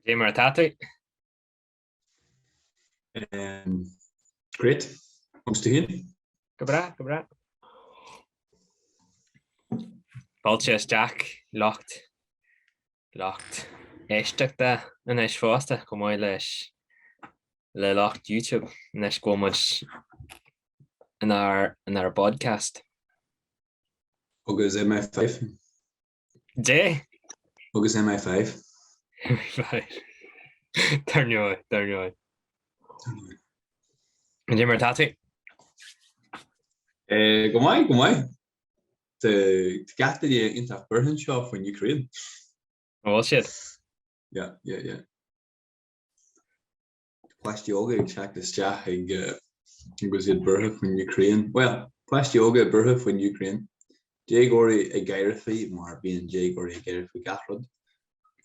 Dé mar tatu. Great. Comes to him. Go bra. Balchas Jack locked. Éisteachta in éis fásta go mbeidh leis le locht YouTube nes go much in our podcast. Agus MI5. Dé? Agus MI5. Turn you on. Dé mar tatu. Go mai. The gata die intach burhan shop when Ukraine. Oh, shit. Yeah. Plast yoga check this jack was it burhan when Ukraine. Well, plast yoga burhan when Ukraine. Jagori a gairafi mar being Jagori a gairafi gatrod.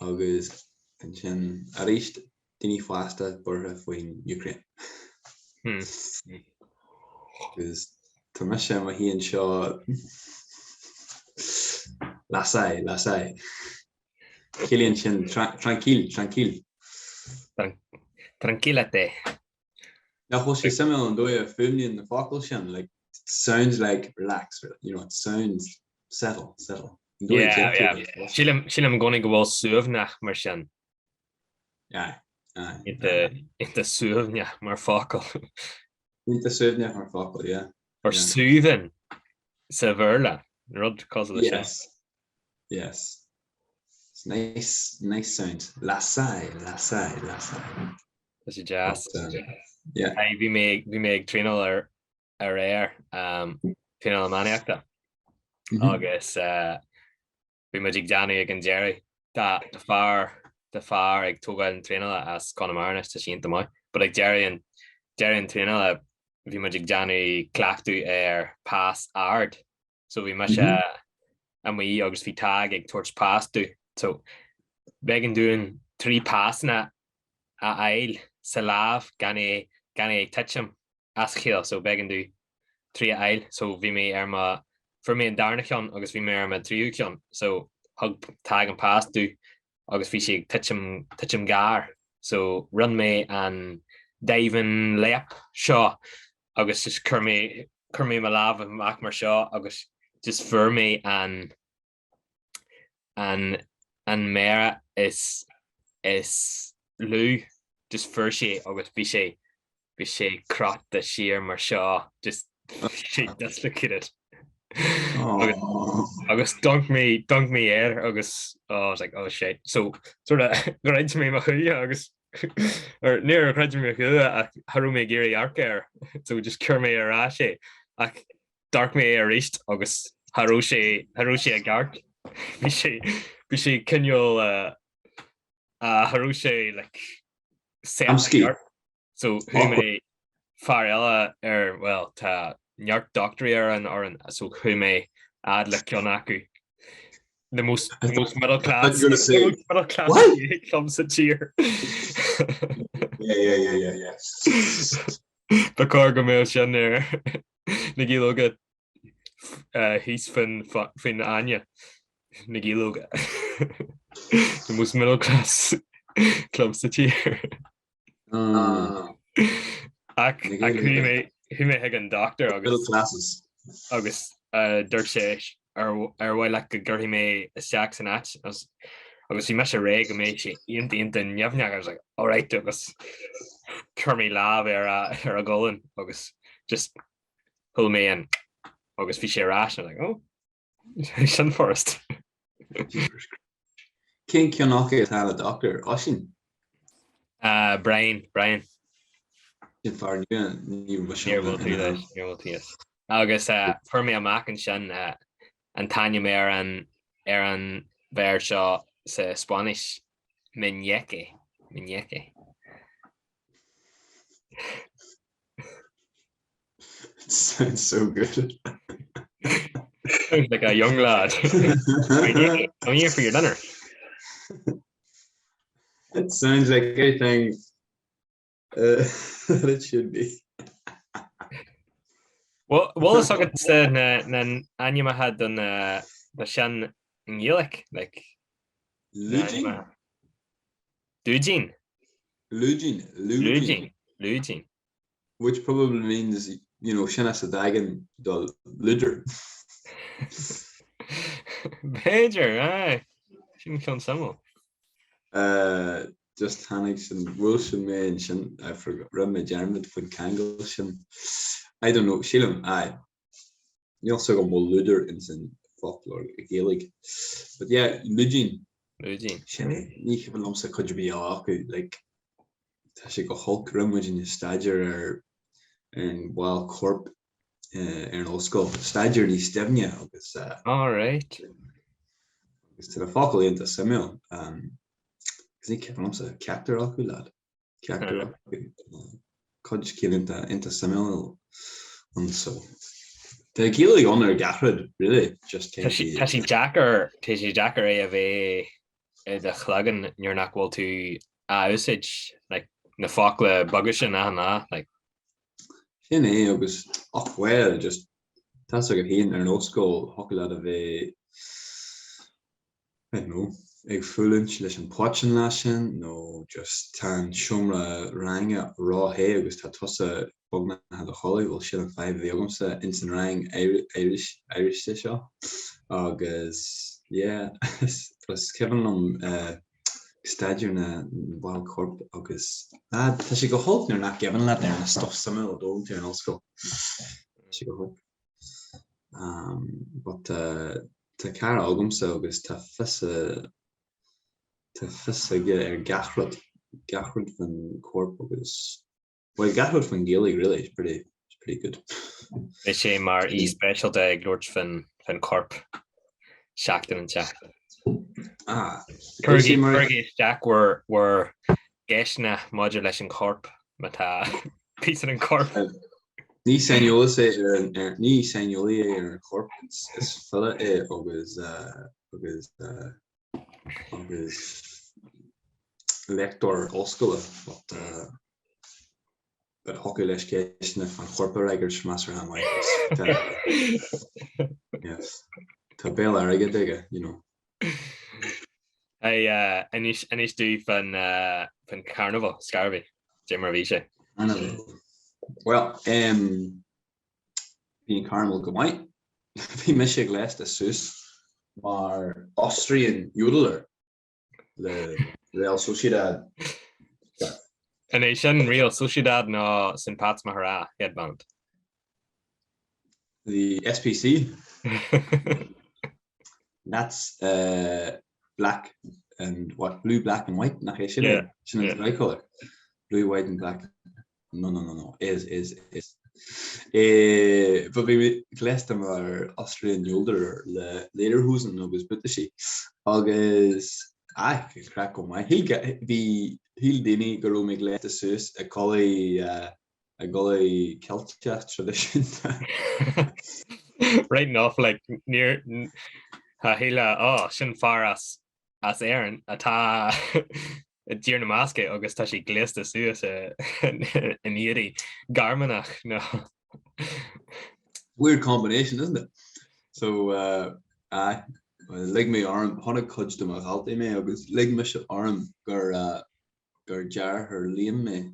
Agus and arist dini fasta burhan when Ukraine. Because Tamasha Mahi and Shaw Lasai. Killian Chin tranquil. Tranquilate. Now what's similar and do a film in the focal shin like sounds like relax, you know, it sounds settle. Yeah. Shilam going go wel suivnach mar sin. Yeah. Inte suivnach mar focal. Inte suivnach mar focal, yeah. Or suivin sa verla. Rod cause of the Yes. It's nice sound. Lasai. That's a jazz. Yeah. We make Trinal or air Trinal maniacta. Agus we magic Johnny and Jerry. That the far ag toga and Trinal as Conamar to see into but like Jerry and Trinal we magic Johnny claptu air pass ard. So we must and we agus vi tag ag torch pass do. So begging doing 3 pass na a ail salav gani touch him ask hill. So begging do 3 ail. So vi me erma for me and Darnachon agus vi me erma 3 ukon. So hug tag and pass do agus vi touch him gar. So run me and Davin Leap Shaw agus just curme my love and Mac mar Shaw agus just for me and Mara is Lou just for she agus be she crot the sheer mar Shaw just she just look at it. Agus dunk me air agus I was like oh shit so sort of got to me my agus or near cred me haru me giri arker so just cure me a rashi like dark me a reached agus harushi a gart be she can you harushi like so who me farella well ta nyark doctor or so who may add like kyonaku the most middle class comes a cheer. Yeah. The cargo mail sin there. Nagiloga he's fin Anya. Nagiloga. The most middle class clubs to cheer. Who may hagan doctor August. Middle classes. August Dirk Shesh or why like a girl he may a Saxon at as he mesh a reg and made she into Yevnak. I was like, all right, Douglas Kermy Lav a golden August just pull me in August Fishy Rash. I'm like, oh Sun Forest. King Kionaki is a doctor, Oshin. Brian. In far new Here we'll do this. August for me a Mac and Shan and Tanya Mayer and Aaron Vershaw say Spanish Minyeke. It sounds so good. Sounds like a young lad. I'm here for your dinner. It sounds like anything that it should be. Well, is it na Anya had done the Shan in Gaelic like Luigi? Lúidín. Lúidín. Which probably means, sin as a dagan dul luder. Beidir, aye. Sin ceann samú. Just hannig sin Wilson me and sin I forgot run my German from Kangle sin. I don't know, Shilum, aye. You also got more luder in sin folklore Gaelic. But yeah, Lúidín. Sin ní heb lomsa could be like tá sé go hulk rummuid in stagier and wild corp an osco stagier ní stevnia agus all right agus to the focal into Samuel cuz ní heb lomsa captor acu lad captor could kill into Samuel and so the Gaelic honor gathered really just came Tashi Jacker a bheith the chhlagan you're not well to usage like na fácla bugus sin na like sin é agus ach well just that's like a hín ar an óscoil hocail a bheith I don't know ag fullint leis an poitin lá sin nó just tá siomra ranga ráthé agus tá tusa bogna a chola bhfuil sin an 5 bhégamsa in san rang Irish seo agus yeah was Kevin stagier na wild corp agus tá sé go holt nar nach Kevin le na stuff samil dóg an osco sé go holt but tá cara agumsa agus tá fisa ge gachrod van corp agus well gachrod van Gaelic really is pretty good. Is sé mar special de glórt van corp seachtain an teach. Carghas Jack were geisna module leis an corp mata piece an corp. Ní seiniola ar corp is fella agus lector oscoile but hockey leis geisna fan corpa reigers mas ar mai. Yes. Tá béal aige dige, Anis do fan Carnaval Scarby Jim Ravisha. Well, being Carnaval go mai, bhí me sé gléist a sus mar Austrian yodeler le Real Sociedad. And é sin Real Sociedad ná St. Pat's Mahara headband. The SPC. That's black and what blue, black and white. Yeah. Right color. Blue, white and black. No. Is. But we glessed them our Austrian yoder le lederhosen agus British. Agus crack on my he'll dini go me gless sus a golly Celtic tradition. Right enough like near hila sin far as Aaron atá dear na masque agus tá sé glista suas in iri garmanach no. Weird combination, isn't it? So leg me arm honna cudge dem halt me agus leg me arm gur jar her liam me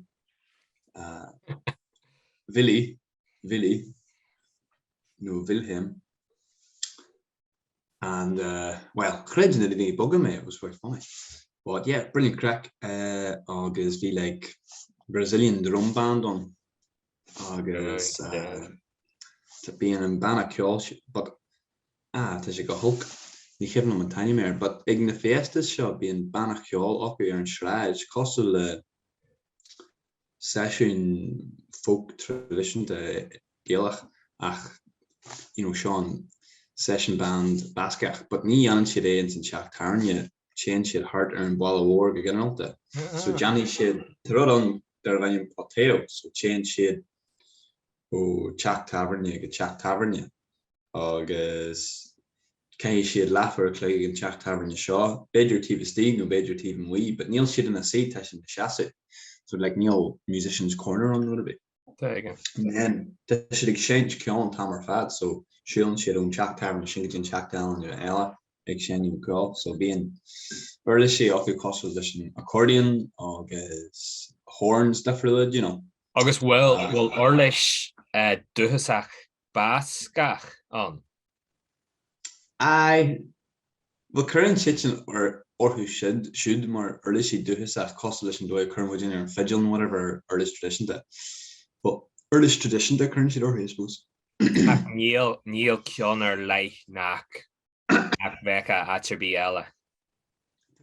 Willy no Wilhelm and well credit the bugger me it was quite funny but yeah brilliant crack agus be like Brazilian drum band on agus to be in banna kjol but tá sé go hulk ní heb no tiny meer but ag na fiestas seo being banna kjol up here in Shraj costal session folk tradition de Gaelic ach Sean session band Bascaigh but ní an siad in Seach Tarnia change siad hart ar an ball war again alta so Johnny siad trod on der bhain poteo so change siad o Seach Tavernia agus can siad laffer cleig in Seach Tavernia seo beidir tíh stig no beidir tíh wee but níl siad in a sé tesin na chasse so like níl musicians corner on a little bit. There you go. And they should exchange Keon Tamar Fad, so Sean should own Jack Tavern, Shingleton Jack down in Ella, ag séanú go, so bíon burla sé acu cosú leis an accordion agus horns de friúd, Agus bhfuil or leis dúthasach Bascaigh an. Well, current kitchen or who should more early do his constellation do a current and fidgel whatever earliest tradition that. But earliest tradition that current or I suppose. Neil Kionner like nach Becca Atcherbiella.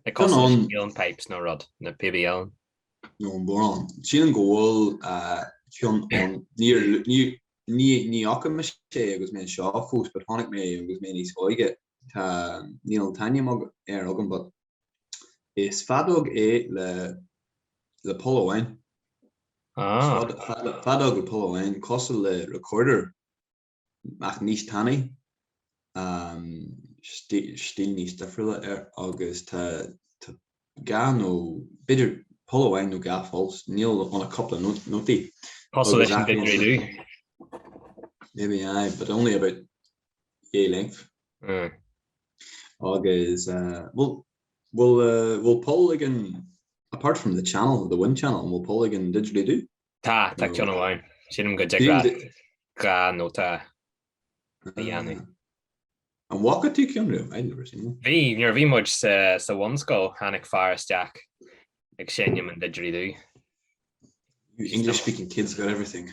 The constellation pipes no rod na PBL. No born. Sheelan goal Kion on near ní agus mé seáfús, but honnig mé agus mé níos oige níl taine mag agam, but is fadog le polohain. Fadog le polohain cos le recorder ach níos tanny stíl níos defriúla agus tá gan ó bididir polohain nó gaffals níl on a couple of notí. Constellation didn't really do. Maybe but only about a length. Agus will Paul again apart from the channel, the wind channel, will Paul again digitally do? Tá Kionner sin go gra no ta. And what could you Kionner? I've never seen one. Bhí much sa one skull Hannick Forest Jack ag sénim and digitally do. You English speaking kids got everything.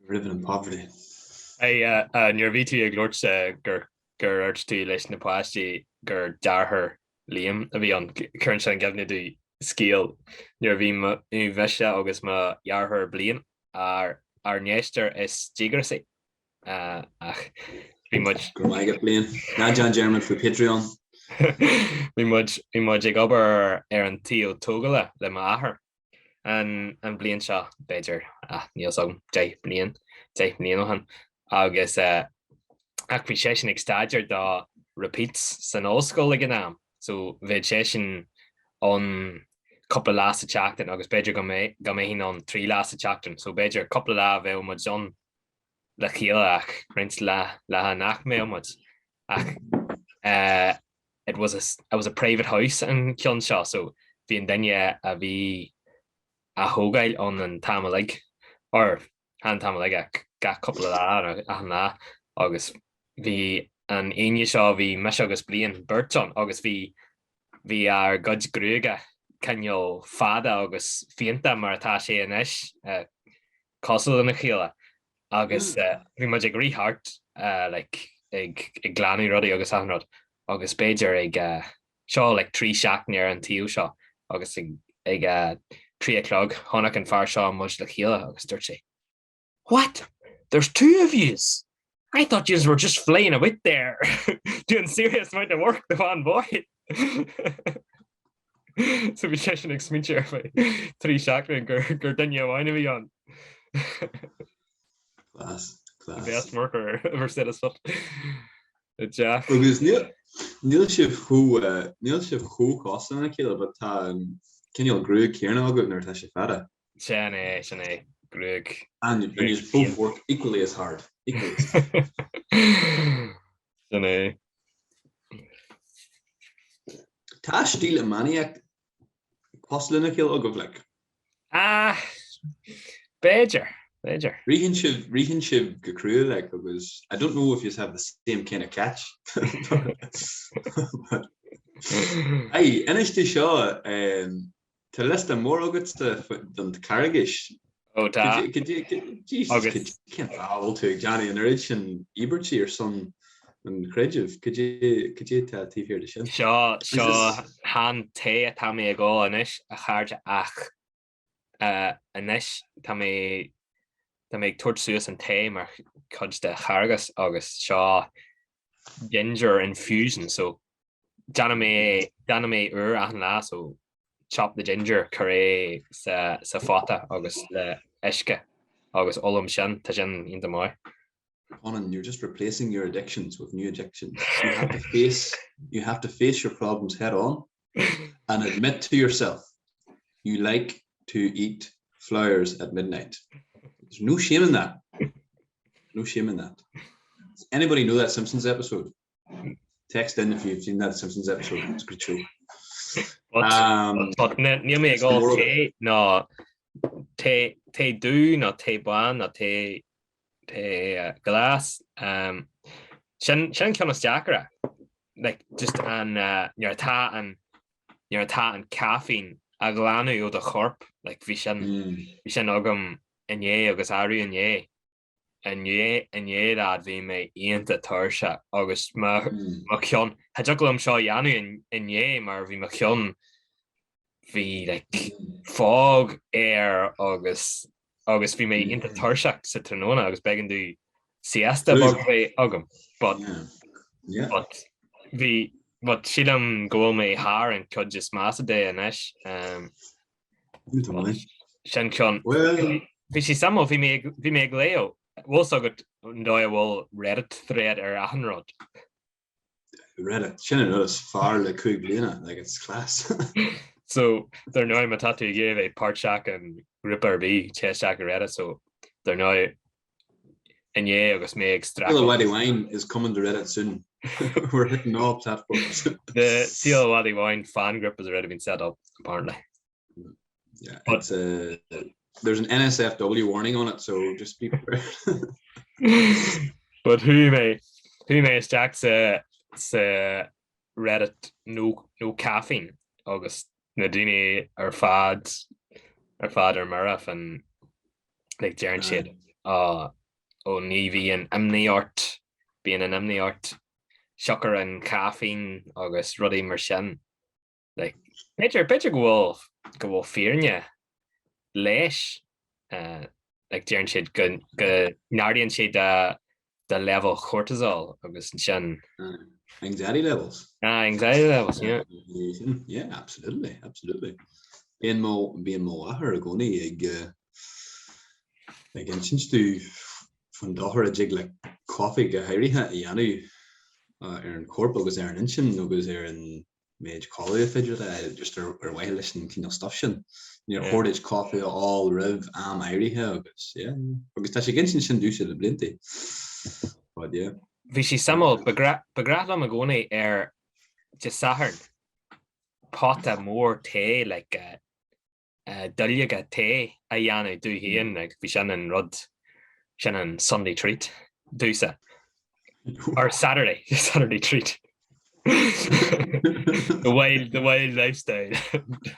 Living in poverty. Near VT ag Lord gur urtú leis na páistí gur darthair Liam a bhí an current an gabhne du scéal near bhí bheise agus má jarthar blian ar néistear is tígrasí ach bhí much gur mai get blian na John German for Patreon. Bhí much ag obair ar an tío tógala le máthair an blian seo beidir níl sagm 10 blian óhan agus ach bhí sé sin ag staidir dá repeats san óscoil ag an am, so bhí sé sin an couple last teachtain agus beidir go mé hín an 3 last teachtain, so beidir couple lá bheith mu John le chéile ach rint le nach mé ach it was a private house in Cion seo, so bhí an daine a bhí a hógail an an tamalig or han tamalig ga couple lá ná agus bhí an aine seo bhí meis agus blian Burton agus bhí ar god grúige ceol fada agus fianta mar atá sé inis cosúil in na chéile agus bhí muid ag rithart like ag glanú rudaí agus anrod agus beidir ag seo like 3 seach near an tíú seo agus ag 3 o'clock honach an far seo muid le chéile agus dúirt sé, "What? There's 2 of yous? I thought yous were just flaying a wit there, doing serious amount of work the one boy." So bhí sé sin ag smítear faoi 3 seach gur daine bhhaine bhí an. Class. Best worker ever said as fuck. Jack. Agus níl sibh chú costa na chéile, but tá cinneal grúig céarna agad nuair tá sé fada. Sinné grúig. And you both work equally as hard. Sinné. Tá stíl a maniac costa na chéile agad like. Beidir. Rihan sib go cruúil like agus I don't know if you have the same kind of catch. Hey, inistí seo tá lista mór agat don Carghas. Oh, tá. Could you can't travel to Johnny and Rich and Eberty or some and creative. Could you tell here the shit? Seo han te tá mé go inis a charge ach inis tá mé tuairt suas an te mar chud de Chargas agus seo ginger infusion, so dana mé ur lá, so chop the ginger curé sa fata agus le eisce agus olam sin tá sin inta mai. Conan, you're just replacing your addictions with new addictions. You have to face your problems head on and admit to yourself you like to eat flowers at midnight. There's no shame in that. Anybody know that Simpsons episode? Text in if you've seen that Simpsons episode. It's a good show. But níl mé it's the moral of té ná té dú ná té bán ná té glas sin ceannas deachra like just an near tá an caffeine a glanú ó de chorp like bhí sin agam inné agus áú inné rad bhí mé aonanta tuirse agus má ceann Hadjaglam seo dhéanú inné mar bhí má ceann bhí like fog air agus bhí mé aonanta tuirseach sa tróna agus began dú siesta bag bhé agam but bhí but sílam go mé haar an cud just massa dé inis sin ceann bhí sí samó bhí mé léo bhil agad an dóigh bhfuil Reddit thread ar ahanrod. Reddit sin is far le cúig bliana like it's class. So they're now my tattoo gave a part shack and ripper B chest shack Reddit so they're now and yeah agus me extract. Seal Waddy Wine is coming to Reddit soon. We're hitting all platforms. The Seal Waddy Wine fan group has already been set up apparently. Yeah, but there's an NSFW warning on it, so just be prepared. But who may stack sa Reddit no caffeine August Nadine ar fad ar maraf and like Jaren siad ó ní an amniart being an amniart shocker and caffeine agus ruddy mar sin like picture go bhfuil fearne leis like Jaren siad go nardian siad the level cortisol agus sin anxiety levels. Yeah, absolutely. Being more ahar goni ag since tú van dahar a jig like coffee go hairithe ianu an corp agus an inchin agus an méid collie fidget just ar bhaile leis an cín stuff sin near hordage coffee all riv am airithe agus agus tá sé gin sin dúise le blinti. But yeah. Bhí sí samol begraflam a gcónaí ar de sahar pata mór té like dulliaga té a dhéanú dú híon like bhí sin an rud sin an Sunday treat dúsa or Saturday treat. the wild lifestyle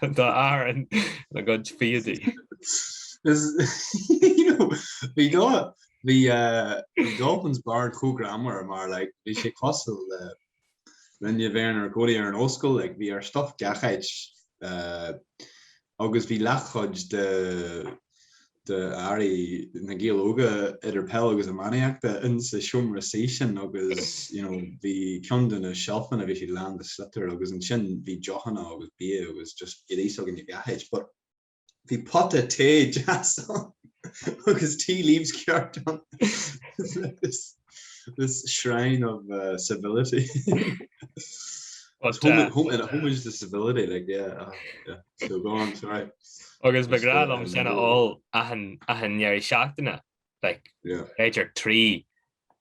the hour and the good feedy. You know, we got the Dolphins bar co-grammar mar like we sé costal when you ver go an old school like we are stuff gachait agus vi lachod de Ari Nagilóga idir pel agus a maniaachta in sa siomrasation agus you know vi kundin a shelfman a vi si land a slitter agus an sin vi Johanna agus bí agus just idísog in gachait but vi potta té jazz because tea leaves cured on this shrine of civility. Home is the civility, like yeah. So go on, sorry. Agus begrad sinna all ahan near seachtainna like Beir 3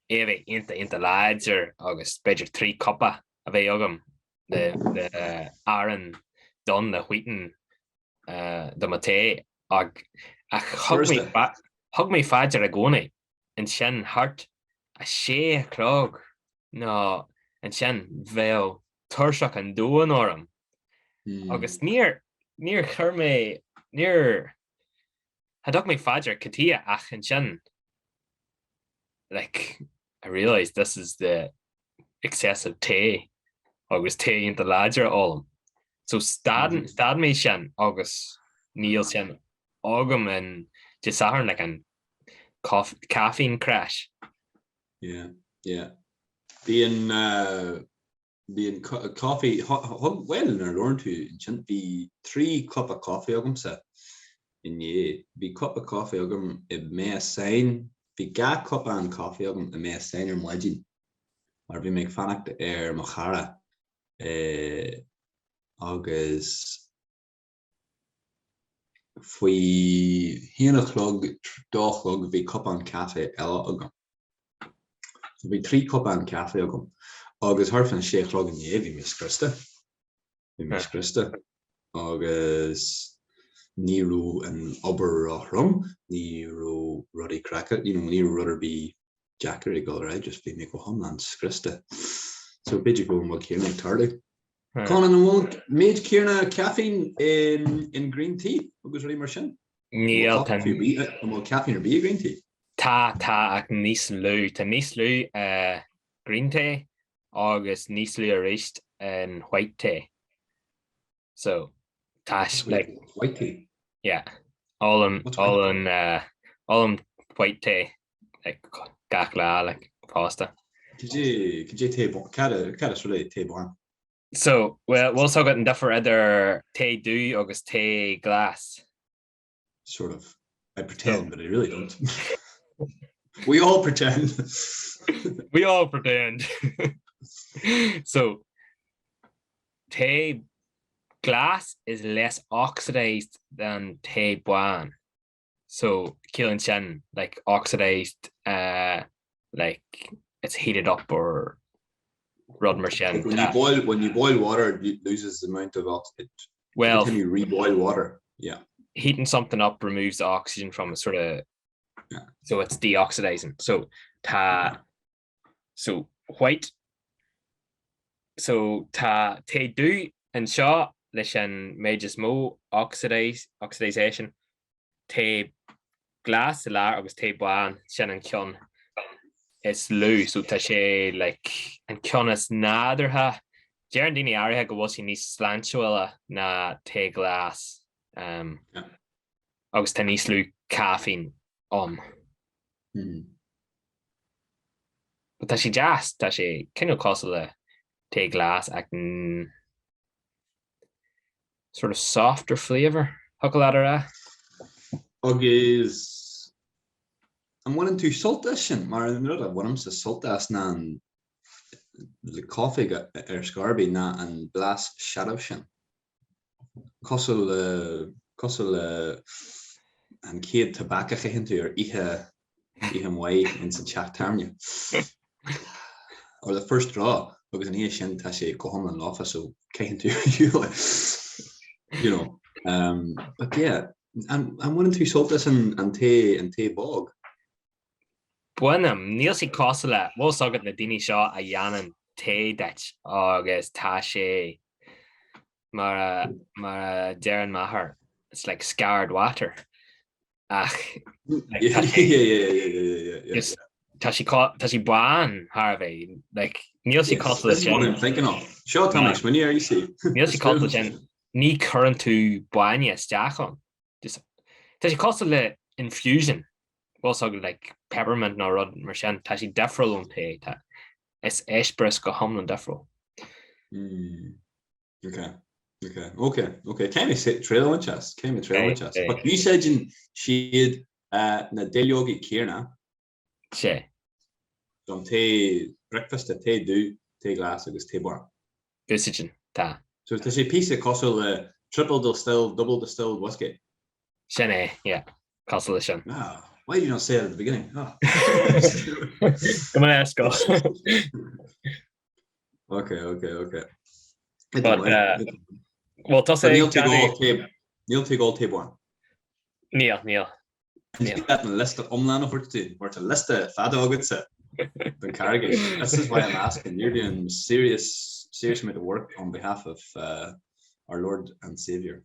éve inta lads agus Beir 3 cuppa a bheith agam the Aaron done the wheaten the mate ag hug me fadger a goni and sin hart a sé clog no and sin veil tursach and doan orm agus near herme near hadok me fadger katia ach and sin like I realized this is the excessive tea agus tea in the ladger all so stad me sin agus Neil sin Augum and just sahar like an caffeine crash. Yeah. Being coffee well in our learn to shouldn't be 3 cup of coffee agum set in ye be cup of coffee agum it may sign be ga cup and coffee agum it may sign your margin or we make fanacht air machara August faoi híanachlog dólog bhí cup an cafe eile agam. bhí 3 cup an cafe agam. Agus thar fan sé chlog an é bhí mis Christa. Bhí mis Christa. Agus níú an obair a rum, níú ruddy cracket, níú rudder bí Jacker I go just bhí mé go homlan Christa. So beidir go mo Kierna tardig. Conan won't made Kierna caffeine in green tea. Agus ri mar sin. Níl tan caffeine or be green tea. tá ach níos lú tá níos lú green tea agus níos lú a réist an white tea. So táis like white tea. Yeah, all on white tea like gach lá like pasta. Could you tea cada sort of tea born? So well we'll talk about different other tea do agus tea glass. Sort of. I pretend, but I really don't. We all pretend. We all pretend. So tea glass is less oxidized than tea buan. So killing shin like oxidized like it's heated up or rod mar shin. When you boil water, it loses the amount of oxygen. Well, can you reboil water? Yeah. Heating something up removes the oxygen from it, sort of. Yeah. So it's deoxidizing. So white. So te do and shaw leis an major smó oxidization. Te glass la agus te buan sin an cion is lú so tá sé like an cion is nádartha Jean dini áirithe go bhfuil sí níos sláintiúla na te glass. Agus tá níos lú caffeine But tá sé jazz tá sé cinneal costal le te glass ag sort of softer flavor. Huckle Agus I'm wanting to saltas sin mar an rud a bhhaim sa saltas na le coffee scarbi na an blas shadow sin. Costal an céad tabacacha hintu ar ihe way in sa chat tarnia. Or the first draw agus an sin tá sé go homlan láfa so céhintu you know. But yeah, I'm wanting to saltas an te bog. Buanam, níl sí costal le bhfuil sagad na daoine seo a dhéannan te deit agus tá sé mar dearan maithair. It's like scarred water. Ach, like, Yeah. tá sí buan Harvey. Like níl sí costal le That's what I'm thinking of. Sure, Thomas, when you see. níl sí costal le sin ní current tú buine steachon. Tá sí costal le infusion. Well, so like peppermint no rod mar sin tá sí defriúil an te tá is éisbris go homlan defriúil. Okay. Came a trail on chest. But you said in siad na déliogi Kierna. Sé. From te breakfast to te do te glass agus te bar. Gusijin tá. So there's a piece of costal triple distilled, double distilled whiskey. Sin yeah. Costal sin. Ah, why did you not say it at the beginning? Oh. Come on, ask go. Okay. But well, toss Neil take all tape one. Neil. Dat een liste omlaan voor te doen. Wordt een liste fada agutse. The Carghas. This is why I'm asking. You're doing serious amount of work on behalf of our Lord and Savior.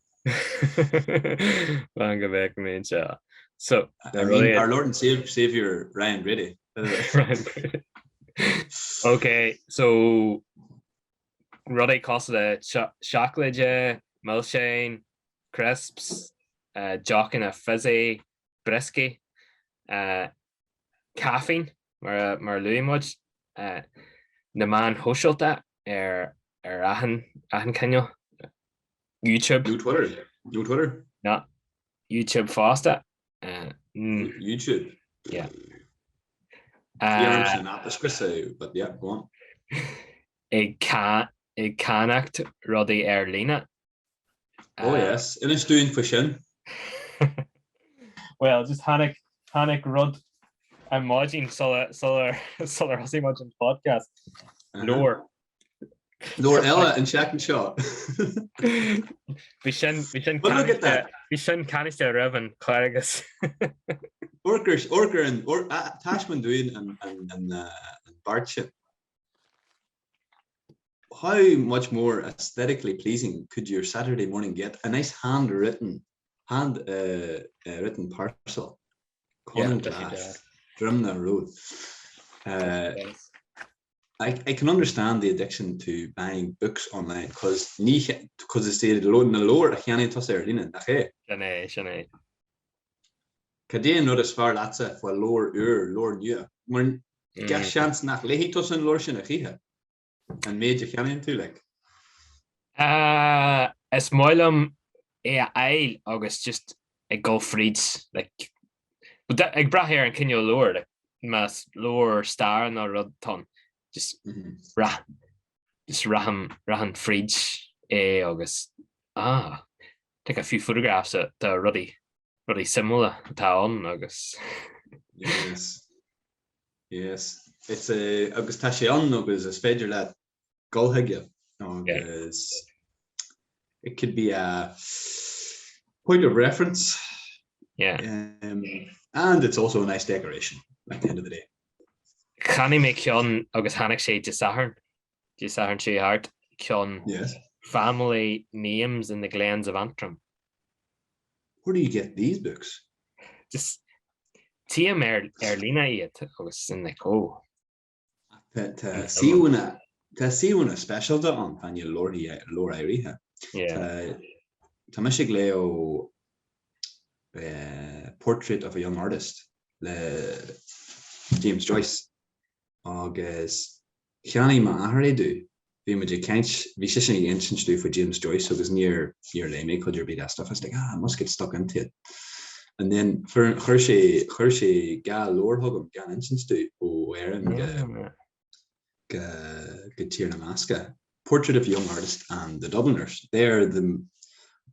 So our Lord and Savior Ryan Brady. Okay, so Ruddy costed chocolate, milkshake, crisps, jocking a fizzy, brisky, caffeine, mar luimod, the man hushelt that ahan kenyo. YouTube. New Twitter. Yeah. YouTube faster. YouTube. Yeah. But yeah, go on. It can act Roddy Erlina. Oh yes, and it's doing for shin. Well, just Hannick Rod I'm watching solar hosí watching podcast. Lower. Lord Ella and Shaq and Shaw. We sin But look at that. We sin canister Revan Carghas. Orker and Tashman Duin and Bartship. How much more aesthetically pleasing could your Saturday morning get? A nice handwritten parcel. Conan Glass, Drumna Road. I can understand the addiction to buying books online because it's the lower a cheannaí tosa ar líne nach é. Sinné. Caidé nó is fear lása foiil lór nua. Mar gas seans nach léhí tosa an lór sin a chithe. An méid a cheannaíonn tú like. Is máilm eil agus just ag go frieds like. But ag brathir an cinneol lór like mas lór star nó rud ton. Just rahan fridge agus take a few photographs at the ruddy similar town agus yes it's a agus tá sé an agus is féidir le golthaige agus it could be a point of reference and it's also a nice decoration at the end of the day. Canny make John agus Hannick say to Sahern she hard John family names in the glens of Antrim. Where do you get these books? Just Tia Erlina yet agus in the co. See when a special on Tanya Lori Iriha. Yeah. Tamashig Leo portrait of a young artist. James Joyce. Agus cheannaí má athraí dú bhí muidir caint bhí sé sin instance dú for James Joyce agus near léime chuidir be that stuff. I was like, I must get stuck into it. And then for chuir sé ga lór thugam gan instance dú ó Éireann go tír na Bascaigh. Portrait of a Young Artist and the Dubliners. They're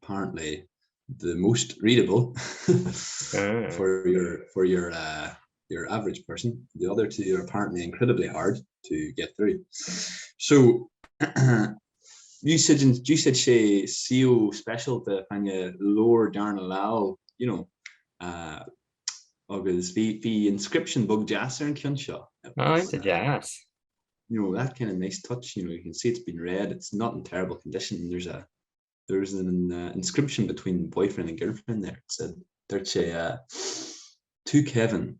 apparently the most readable for your average person. The other two are apparently incredibly hard to get through. So you said she CEO special the Fanya lower Darna Lau, August the inscription book jazz and Kinshaw. It's a jazz. That kind of nice touch. You can see it's been read. It's not in terrible condition. There's an inscription between boyfriend and girlfriend there. It said, to Kevin,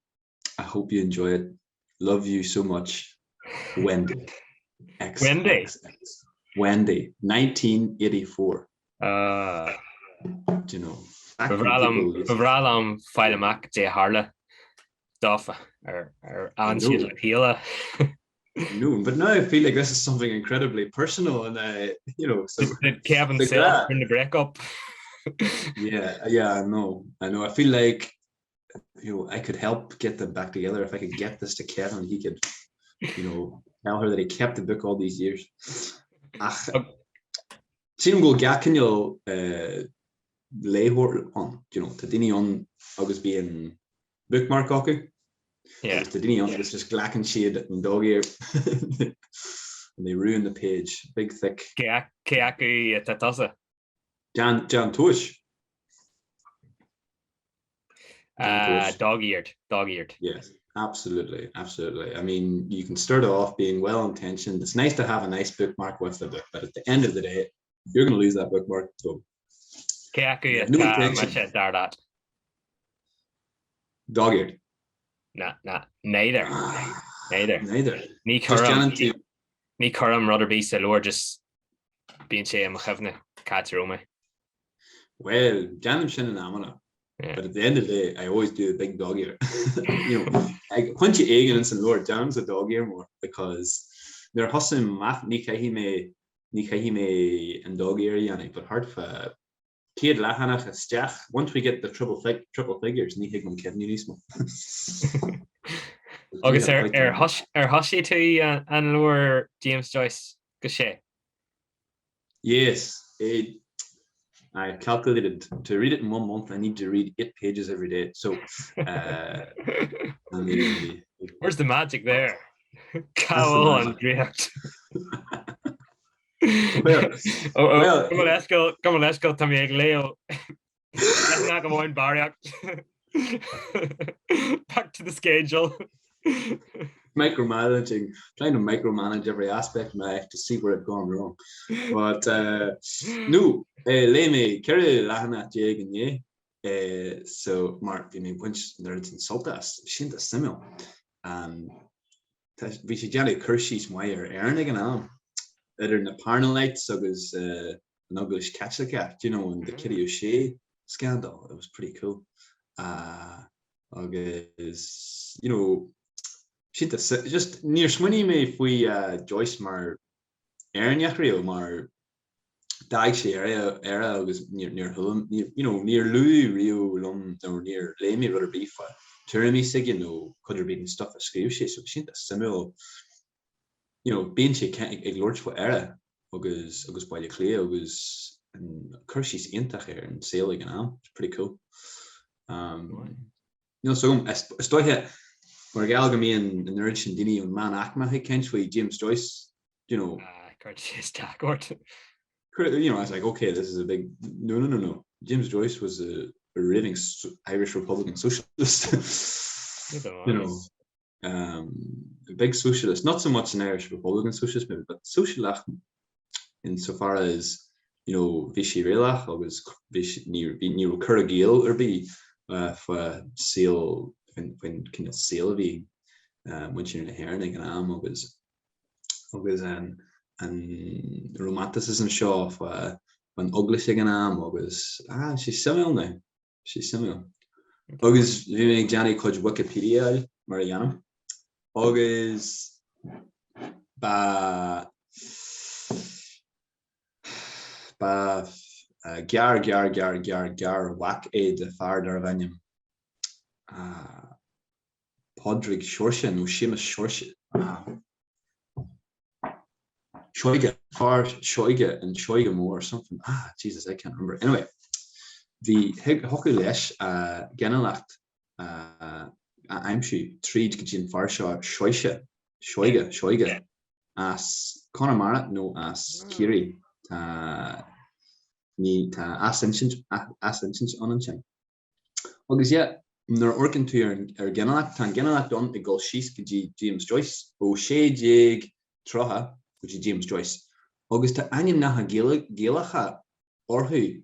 I hope you enjoy it. Love you so much, Wendy. Wendy, 1984. Bhrálam fáileach dé Harla Doffa or Ansiad le Píla. No, but now I feel like this is something incredibly personal, and so did Kevin say in the breakup? yeah, I know. I feel like I could help get them back together if I could get this to Kevin. He could, tell her that he kept the book all these years. See him go gacinol léhor on, to dini on agus being bookmark oku. Yeah. To dini on it's just glack and siad and dóigh and they ruin the page. Big thick. Keaku tatasa. Jan Tuish. Dog-eared. Yes, absolutely. I mean, you can start off being well-intentioned. It's nice to have a nice bookmark with the book, but at the end of the day, you're going to lose that bookmark. So, dog-eared. Nah, neither. Ní churam rudder be or just being sé am chefne cat Roma. Well, Janam sin and Amana. But at the end of the day, I always do a big dog ear. I punch you egg and Lord John's a dog ear more because they're hustling math ni kahime and dog ear yanni, but hard for kid lahanach stach. Once we get the triple figures, ni higman Kevin Unismo. August hushi to and lower James Joyce Gushe. Yes. I calculated to read it in 1 month. I need to read 8 pages every day. So, where's the magic there? Cowl and Drecht. Well, come on, let's go. Tommy Leo. Let's not go on Barriak. Back to the schedule. Micromanaging, trying to micromanage every aspect of my life to see where I've gone wrong. But no, Leme, Kerry Lahana Jeg and Ye. So Mark, I mean, once there's insult us, Shinta Simil. We should jelly Kershey's Meyer, Ernig and Am. Either in the Parnellite, so there's an English catch the cat, you know, and the Kitty O'Shea scandal. It was pretty cool. Agus, you know, just near Swinny me if we Joyce Mar Aaron Yakrio Mar Dagshe area was near Hulum, you know, near Louis Rio Lum or near Lamy Rudder Beef. Turmy Sig, you know, could have been stuff a screw she so she similar, you know, being she can't ignore for era Agus by the clear was and Kershey's intach here and sailing and all. It's pretty cool. You know, so I start here. Mar galga me and Nurch and Dini and Man Akma he can't we James Joyce, you know. You know, I was like, okay, this is a big no. James Joyce was a raving Irish Republican socialist. You know, a big socialist, not so much an Irish Republican socialist, maybe, but socialist insofar as, you know, Vichy Relach or was near Carghas or be for sale. When kind of sale be when you're in a herring and am was and romanticism show of when ugly thing and am was she's similar now. She's similar. August viewing Johnny Cudge Wikipedia Mariana. August ba gar whack a de far darvanium. Podrig Shorshan, Ushimas Shorshan, Shoiga, Far Shoiga, and Shoiga more or something. Jesus, I can't remember. Anyway, the hockey leis, Genelacht, I'm she, Treed Gajin Farshaw, Shoiga, as Conamara, no, as Kiri, ni ascensions on August, yeah. Nor organ to your Genelacht, tan Genelacht on a goal she's James Joyce, O'Shea Jig Troha, which is James Joyce. August to Anyam Naha Gilacha or who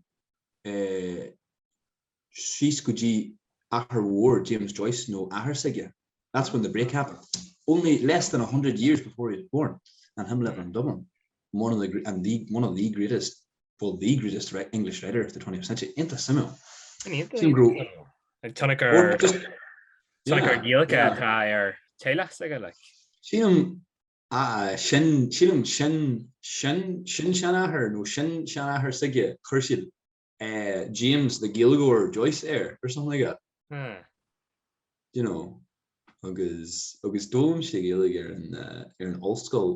she's Kuji at her war, James Joyce, no Ahar Sigya. That's when the break happened. Only less than 100 years before he was born, and him living in Dublin. One of the greatest English writer of the 20th century. Into Simil. Tonaker Gilka or Taylor like Shin Shanaher no Shin Shanaher Sigya Kershid James the Gilgore Joyce Air or something like that. You know, Agus Dom Shigiliger in old school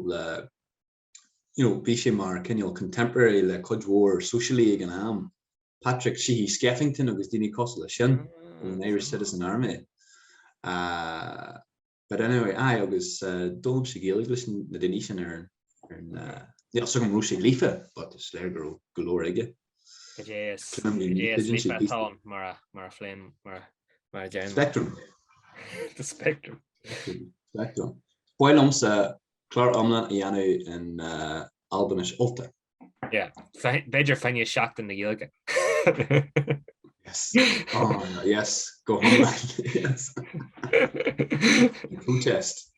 you know Bishimar Kenyal contemporary le Cudge War socially again am Patrick Sheehy Skeffington Agus Dini Costa Shin. An Irish citizen army. But anyway, I was Dom Shigil listen the Denisian and some Rushi Lifa, but the Slayer girl galore again. Mara Flame, Mara Jan. Spectrum. The Spectrum. Spectrum. Boilums Clar Omla Ianu and Albanish Ulta. Yeah, Bajor Fanya shocked in the yoga. Yes. Oh yes. Go home. Yes. Protest.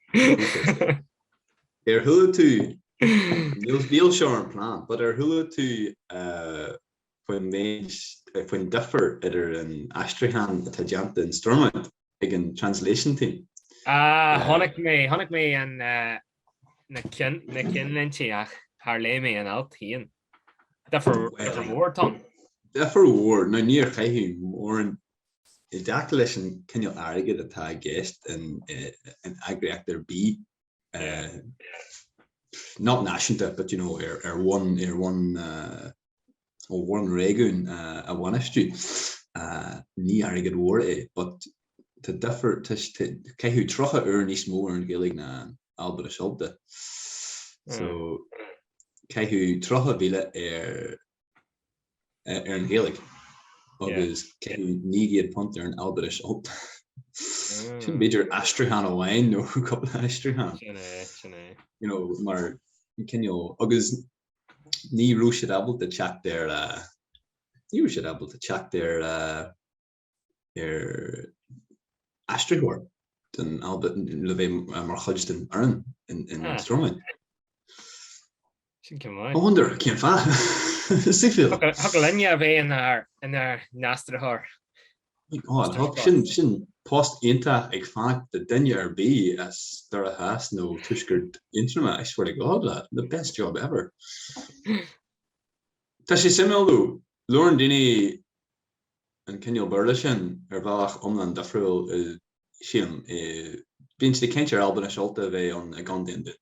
They're hula to Neil Shorn plan, but they're hula to when differ either in Astrahan, Tajant and Stormont again translation team. Honig me and Nakin Lynchiach Harlemi and Altian. Differ war Tom. Differ war no near Kahim or in ejaculation can you argue the tag guest and agregator B not national but you know one ó bhórn réún a bhainistú ní airgad mhór é, but tá difer ceithú trocha níos mór an Gaeilge na Alba Seolta. So ceithú trocha bhíle ar an Gaeilge agus ceithú 9 punt ar an Alba Seolta. Sin beidir astrahan amháin nó coppla astrahan. You know, mar cinneol agus ní rú siad abal de chat there ní rú siad abal de chat there ar astrahor den Albert le bheith mar chuid den arn in Stromin. Sin cumá. I wonder, cén fa. Sifil. Hag lenne a bheith in ar nastrahor. Oh my God, sin post inta ag fannacht the dinne ar bí as dar a has no tuisgurt intrama. I swear to God, lad, the best job ever. Tá sé simú Lauren Dini an cinneol burla sin ar bhealach omlan dafriúil sin bíonn sé cintear Alba Seolta bheith an a gandéin de.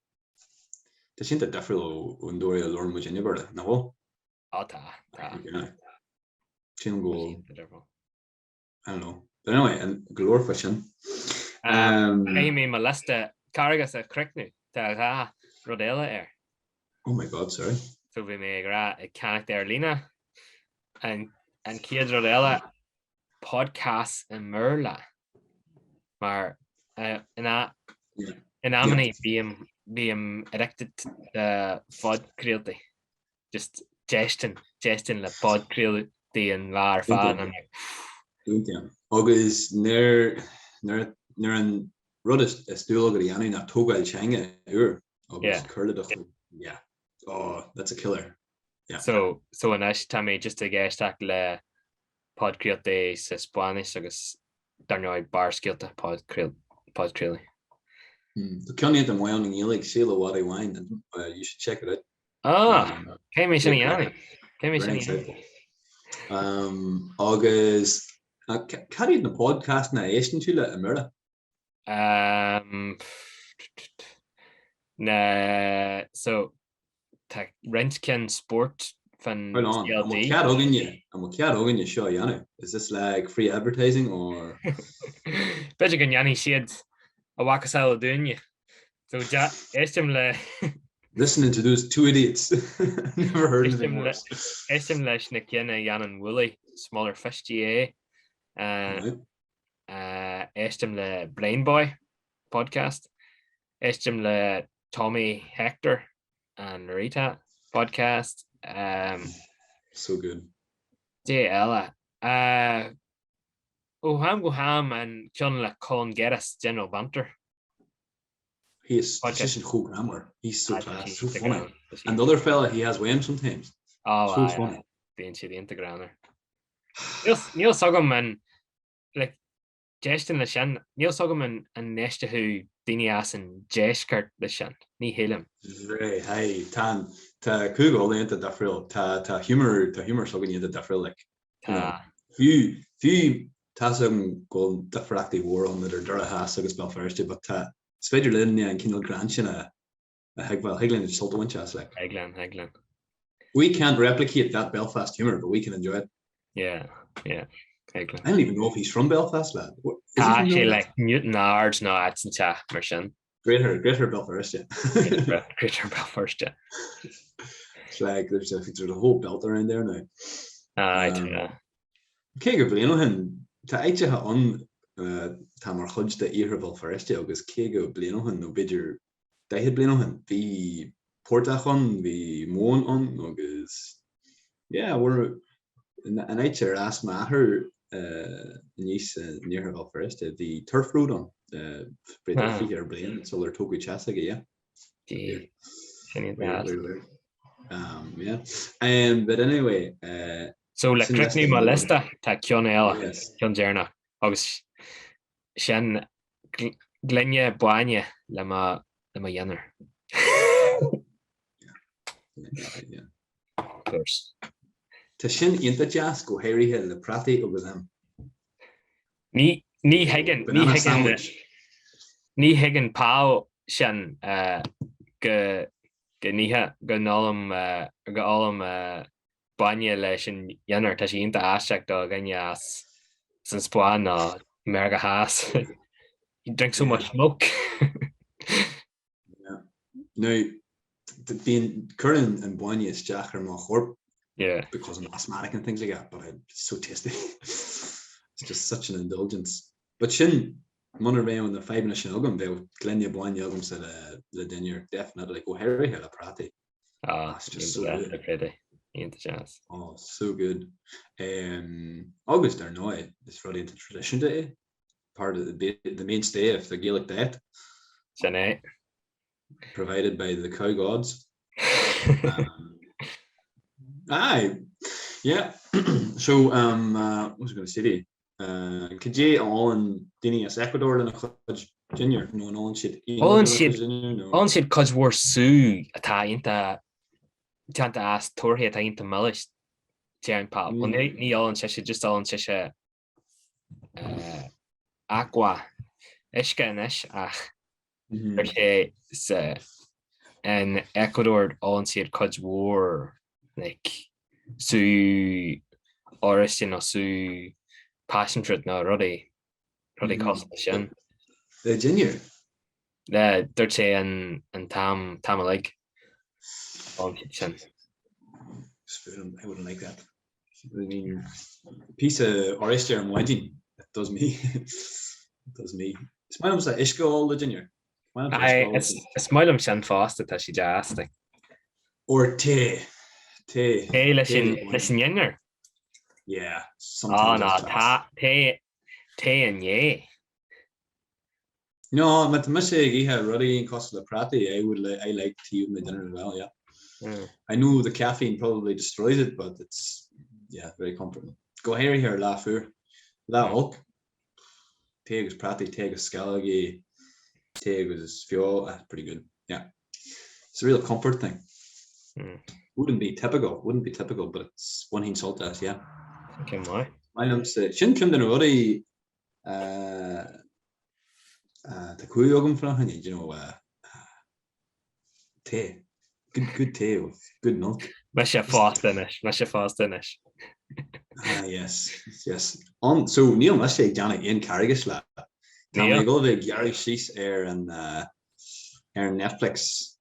Tá sin dafriúil an dóir a Lauren Virginia burla, na bhó? Tá. Sin go I don't know. But anyway, and galore fashion. Amy molesta Carghas a Crickney tá rodéile air. Oh my God, sorry. So we may gra a canic there Lena and kids rodéile podcast and Merla. Maar in amany being addicted to pod crealty. Just gestin le pod crealty and lar fan and agus nar an rud is stúil go dhéanana na tógáil teanga agus chuirla yeah. Oh, that's a killer. Yeah. So an eis tá mé just a gaiisteach le podcrealta sa Spáis agus darneoid bar scialta podcrealta. The Conán an Wyoming Gaelic Sheila what I wine and you should check it out. Came me sinny agus carried na podcast na éistin tú le America. So tá Rentkin Sport fan CLD. I'm cead ógan you seo Yanu. Is this like free advertising or Beidir gan Yanni siad a wacasá doing so éistim le listening to those two idiots. Never heard of them. Éistim leis na cinna dhéannan Woolley smaller fish GA. Éistim le Brain Boy podcast. Éistim le Tommy Hector and Rita podcast. So good. Ella. Ham go ham and John le Con Geddes general banter. He's just a cool grammar. He's so class, so funny. And the other fella, he has Wham sometimes. Oh, so funny. Being she the integrator. Neil Sogum and like Jestin le shan. Neil Sogum and Nesta who Dini ass and Jeskart le shan. Ni Hilim. Right, hey, ta Google the into dafril, ta humor Sogum into dafril like. Few tasum go dafracti war on the Dura has agus Belfast, but Spider Linnia and Kindle Gransion a Hegland is salt winchas like Hegland. We can't replicate that Belfast humor, but we can enjoy it. Yeah. Hegland. I don't even know if he's from Belfast, lad. Actually, like Newton Ards, no, it's in chat, Mershin. Greater Belfast, yeah. Greater Belfast, yeah. It's like there's a whole belt around there now. I don't know. Okay, go blianohin. Ta eitje ha on ta mar chud de ihre Belfast agus ke go blianohin no bidger de het blianohin vi portachon vi moon on agus yeah we're an eitje as matter níos near her Belfast the turf road on the here blian so they're togu chasig yeah. Yeah. But anyway so le Crickney molesta ta Kionella Kionjerna agus shan Glenya Boanya lama Yanner. Yeah. Of course. Ta sin inta jazz go Harry Hill le prati agus them. Ní higgin pau shan go níha go nolum baine leis an dhéannar tá sí ionta aisteach do gine as san spáin ná Merga Haas. You drink so much smoke. No, being current and Boine is Jack or more because I'm asthmatic and things like that, but it's so tasty. It's just such an indulgence. But Shin Monterey the 5 national album, they Glenia Boine album said the dinner definitely go Harry Hill Prati. It's just so good. Oh, so good. August or no, it's really into tradition day. Part of the mainstay of the Gaelic diet. Provided by the cow gods. Yeah. So what was I going to say to you? Could you all in Dinias Ecuador in a junior? No, all shit. All shit cause we're Sue Italian Tanta as Torhe Italian Mellish Jan Pop. Well, ni all in session just all in session Aqua Ishka and Ish okay in Ecuador all in said cause war like Sue Origin or Sue passion fruit now Roddy cost the shin. The junior. They're saying and Tam like on shin. I wouldn't like that. I mean, a piece of oyster and wedding. That does me. It does me. Smile like Ishka all the junior. I smile shin fast that she just like. Or tea. Listen younger. Yeah. Oh no, tea and yeah. No, but must say he had Ruddy and Costa Prati. I like tea with my dinner as well. Yeah. I know the caffeine probably destroys it, but it's very comforting. Go here, Lafur. La Hulk. Tegus Prati, Tegus Scalagi, Tegus Fuel. That's pretty good. Yeah. It's a real comfort thing. Wouldn't be typical, but it's one hin salt as, yeah. Okay, why? My name's Shin Kim the Ruddy the Kuyogum from you know tea. Good tea with good milk. Masha fast finish. Yes. So Neil must say Janet in Carghas la. Tommy go the Gary Shees and Netflix.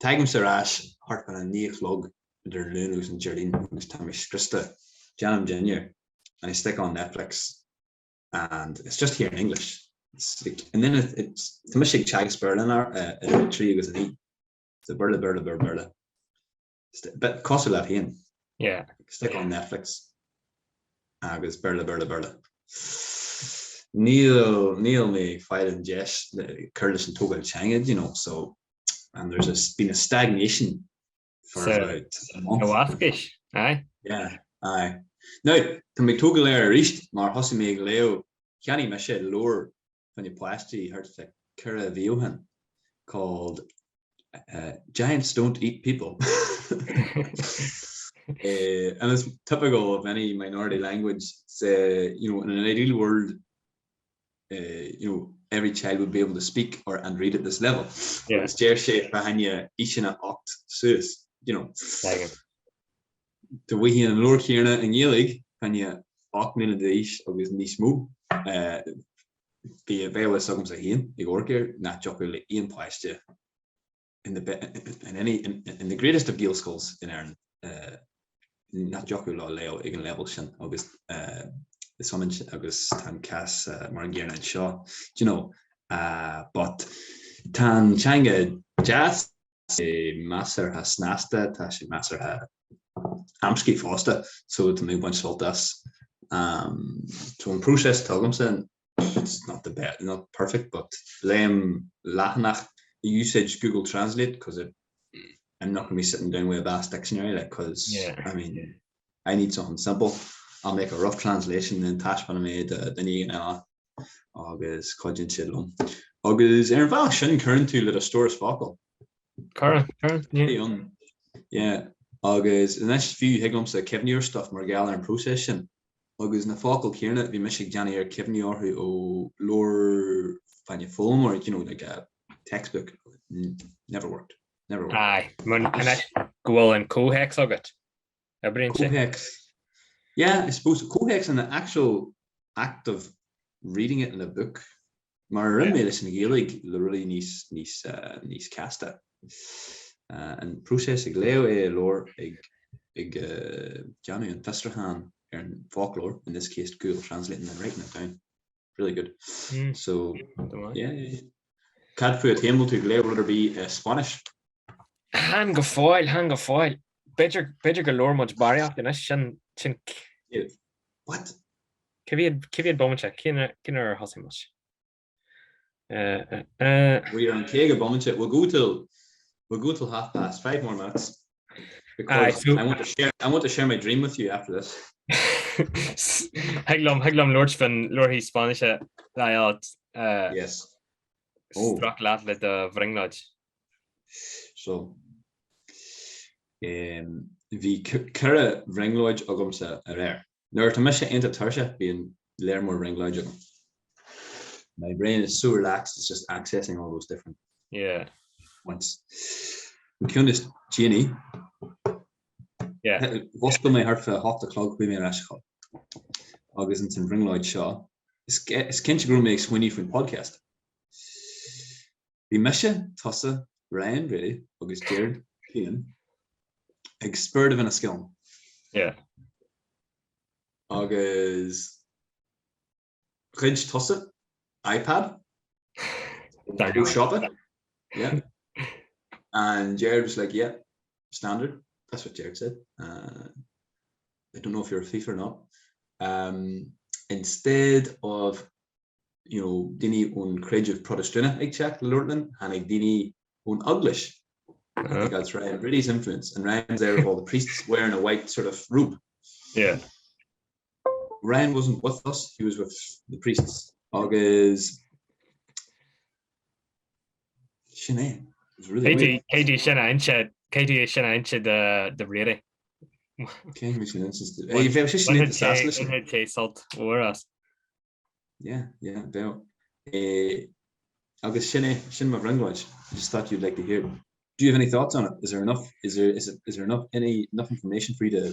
Tag him Sir Ash Hartman and Neil Flog der Lunus and Jardine was Tommy Strista Janum Jr. and I stick on Netflix and it's just here in English. It's like, and then it's the Michigan Chagas Berlin a tree was an E. It's a Berla. But cost a lot here. Yeah. Stick on Netflix. Agus Berla. Neil me fight and Jess Curtis and Togal Changa, you know, so and there's been a stagnation for about a month. Aye. Yeah, aye. Now, to make Togal air reached, Mar Hossi me Leo, Kiani Michelle lower when you plastic heard to Kira Viohan called Giants Don't Eat People. And it's typical of any minority language. It's, you know, in an ideal world, you know, every child would be able to speak and read at this level. Yeah. It's chair shape behind you, each in an oct sus, you know. The way he in lower Kierna and Yelig, when you oct in the ish of his niche move, be a very suggum say him, you work here, not jocularly in plastic in the greatest of Gael schools in Ireland. Not jocular leo igen level shin August the summon August tan cas Marangir and Shaw, you know, but tan changa jazz master has snasta tashi master ha amski fosta so to me bunch of us to in process Togumson it's not the best, not perfect, but lame lachnach usage Google Translate because I'm not going to be sitting down with a vast dictionary because I mean I need something simple. I'll make a rough translation and Tashman made the August Codgin Chidlum. August Aaron Val shouldn't current to let a store's focal. Current, yeah. August the next few higlums that Kevin your stuff Margala and procession. August na focal Kierna be Michigan Johnny or Kevin your who lore find your film or you know like a textbook. Never worked. Aye, and I go and co-hex of it. Cohex. Yeah, I suppose Cohex and the actual act of reading it in a book. Maar rimme is in Gaelic literally nís casta. And process ag leo lore ag Johnny and Festerhan and folklore, in this case Google translating and writing it down. Really good. So yeah. Cad fu a table to leo would be Spanish. Hang go foil. Better go lore much barrier than chin. What? Kiviad bombcha, kinner hossing much. We are on Kega Bombchet. We'll go till 5:30, 5 more minutes. Because I want to share my dream with you after this. Haglam Lord Spanish yes. Struck lat with the Vringlodge. So the Kura Vringlodge Ogumsa are rare. There to miss into Tursha being learn more Vringlodge. My brain is so relaxed, it's just accessing all those different points. We can this Jenny. Yeah. What's my heart for half the clock with me Rashko? August and Ringloyd Shaw. It's Kenchi Groom makes Winnie from podcast. The mission, Tossa, Ryan, really, August Jared, Ian. Expert of a skill. Yeah. August Ridge Tossa, iPad. Go shopping. Yeah. And Jared was like, yeah, standard. That's what Jared said. I don't know if you're a thief or not. Instead of, Dini on Craig of Protestant, I checked Lortland, and I Dini on Uglish. I think that's Ryan Brady's influence. And Ryan's there with all the priests wearing a white sort of robe. Yeah. Ryan wasn't with us, he was with the priests. August Sinead. It was really weird. Katie Shanna inch the Brady. Okay, Michigan instance. You've actually need the sass listen. Salt or us. Yeah, Bill. August Shin Ringwatch. I just thought you'd like to hear it. Do you have any thoughts on it? Is there enough? Is there enough information for you to?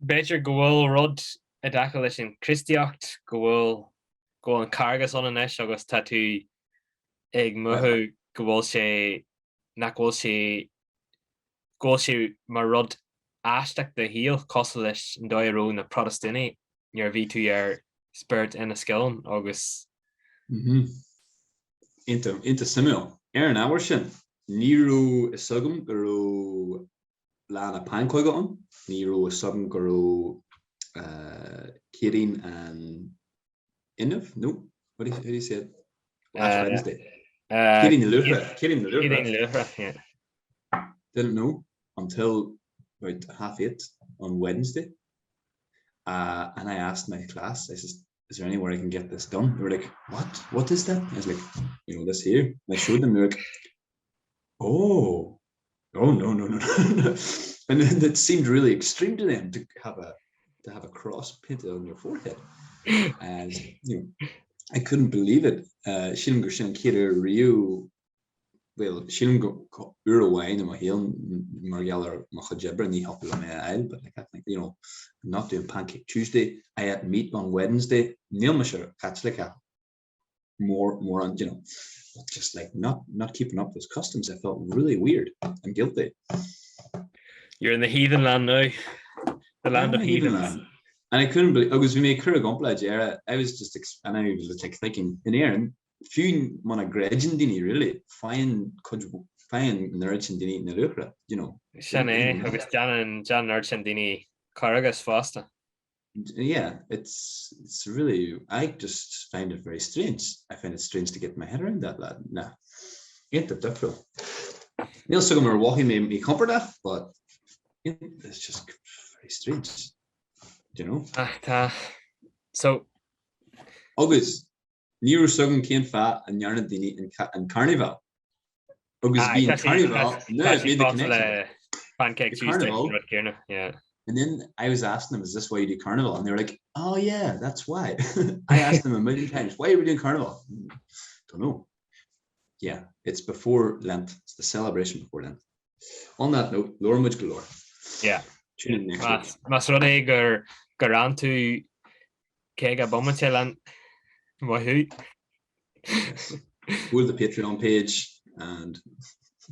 Better go Rod a Dackalish in Christiocht go on Carghas on an Esh August tattoo egg muhu go she marod ashtak the heel costlish and doiro na Protestani your V2 spirit in a skill August. Into Samuel Aaron Awershin Nero Sugum Guru Lana Pankoigon Nero Sugum Guru Kirin and Enough? No, how do you say it? Last Wednesday. Kirin the Lufra. Yeah. Didn't know until about 7:30 on Wednesday. And I asked my class, I said, is there anywhere I can get this done? They were like, what? What is that? I was like, this here. And I showed them, they're like, oh no. And then it seemed really extreme to them to have a cross painted on your forehead. And I couldn't believe it. Shilm Gershin Kira Ryu. Well, Shilm go Uruguay and my heel Margella Mahajebra and he helped on my aisle, but like I think, I'm not doing Pancake Tuesday. I had meat on Wednesday. Neil Misher catch like a more on, just like not keeping up with customs. I felt really weird and guilty. You're in the heathen land now. The land of heathens. Land. And I couldn't believe we made Curragumplage era. I was just and I was like thinking in Aaron, few mana gredgin dini really fine nurchin dini na lucra, Shane, August John Nurchin dini Cargas Foster. Yeah, it's really, I just find it very strange. I find it strange to get my head around that lad. Nah, ain't that difficult. Neil Sugum or Wahi made me comfort that, but it's just very strange. So August Nero Sugum came fat and Yarna Dini and Carnaval. August being Carnaval, no, it made the connection. Pancake Tuesday, Carnaval. Yeah. And then I was asking them, is this why you do Carnival? And they were like, oh yeah, that's why. I asked them a million times, why are we doing Carnival? Don't know. Yeah, it's before Lent. It's the celebration before Lent. On that note, Lore Much Galore. Yeah. Tune in next week. Mas rud é gur an tú cé a bommante an wahoo. Go to the Patreon page and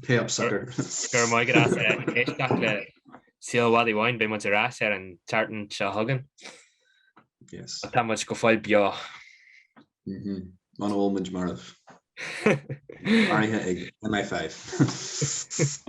pay up, sucker. Gur mai gras éisteach le síl wine be much ras an tartan se hagan. Yes. Tá much go fáil beo. Man Olmage Marv. Marithe ag MI5.